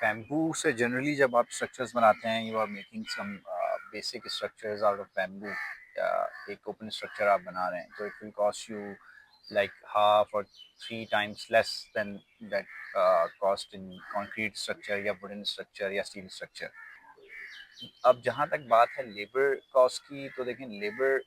Bamboo से generally जब आप स्ट्रक्चर्स बनाते हैं, you are making some basic structures out of bamboo, या एक ओपन स्ट्रक्चर आप बना रहे हैं, तो it will cost you like half और 3 times less than that cost in concrete structure या वुडन स्ट्रक्चर या स्टील स्ट्रक्चर। अब जहाँ तक बात है लेबर कॉस्ट की, तो देखें लेबर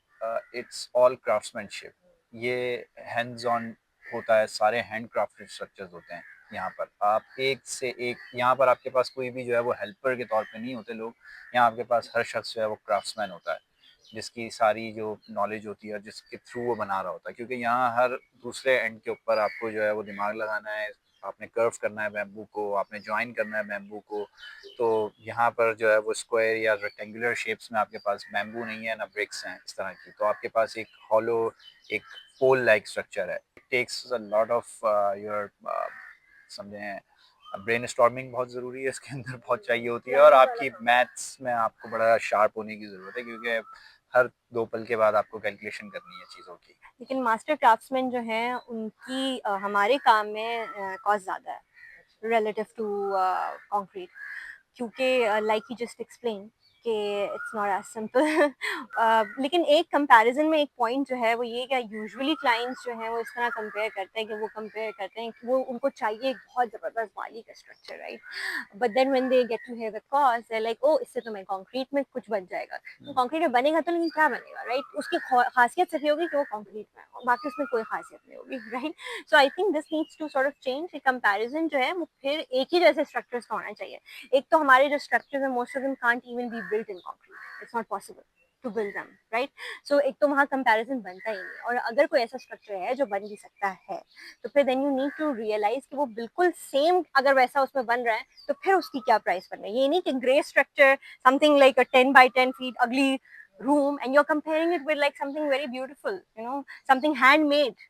इट्स ऑल क्राफ्ट्समैनशिप। ये हैंड्स ऑन होता है, सारे हैंड क्राफ्टेड स्ट्रक्चर्स होते हैं। यहाँ पर आप एक से एक, यहाँ पर आपके पास कोई भी जो है वो हेल्पर के तौर पे नहीं होते लोग। यहाँ आपके पास हर शख्स जो है वो क्राफ्ट्समैन होता है, जिसकी सारी जो नॉलेज होती है और जिसके थ्रू वो बना रहा होता है, क्योंकि यहाँ हर दूसरे एंड के ऊपर आपको जो है वो दिमाग लगाना है। आपने कर्व करना है बैम्बू को, आपने ज्वाइन करना है बैम्बू को। तो यहाँ पर जो है वो स्क्वायर या रेक्टेंगुलर शेप्स में आपके पास बैम्बू नहीं है ना ब्रिक्स हैं इस तरह की, तो आपके पास एक हॉलो, एक पोल लाइक स्ट्रक्चर है। It takes a lot of your समझें ब्रेन स्टॉर्मिंग बहुत ज़रूरी है इसके अंदर, बहुत चाहिए होती है, और आपकी मैथ्स में आपको बड़ा शार्प होने की ज़रूरत है, क्योंकि हर 2 पल के बाद आपको कैलकुलेशन करनी है चीज़ों की। लेकिन मास्टर क्राफ्ट्समैन जो हैं उनकी हमारे काम में कॉस्ट ज़्यादा है relative to concrete, क्योंकि लाइक ही जस्ट एक्सप्लेन कि इट्स नॉट एज सिंपल। लेकिन एक कंपैरिजन में एक पॉइंट जो है वो ये कि यूजुअली क्लाइंट्स जो हैं वो इस तरह कंपेयर करते हैं कि वो कंपेयर करते हैं कि वो उनको चाहिए एक बहुत ज़बरदस्त वाली का structure, right? But then when they get to hear the cost they like oh इससे तो मैं कंक्रीट में कुछ बन जाएगा। तो कंक्रीट में बनेगा तो, लेकिन क्या बनेगा, राइट? उसकी खासियत सिर्फ ये होगी कि वो कंक्रीट में है, बाकी उसमें कोई खासियत नहीं होगी, right? So I think this needs to sort of change. Comparison जो है वो फिर एक ही जैसे स्ट्रक्चर्स का होना चाहिए। एक तो हमारे जो स्ट्रक्चर्स है most of them can't even be built in concrete, it's not possible to build them, right? So एक तो वहाँ कंपैरिजन बनता ही नहीं, और अगर कोई ऐसा स्ट्रक्चर है जो बन भी सकता है तो फिर then you need to realise कि वो बिल्कुल सेम अगर वैसा उसमें बन रहा है तो फिर उसकी क्या प्राइस बन रही है। ये नहीं कि grey structure something like a 10 by 10 feet ugly room and you're comparing it with like something very beautiful, something handmade,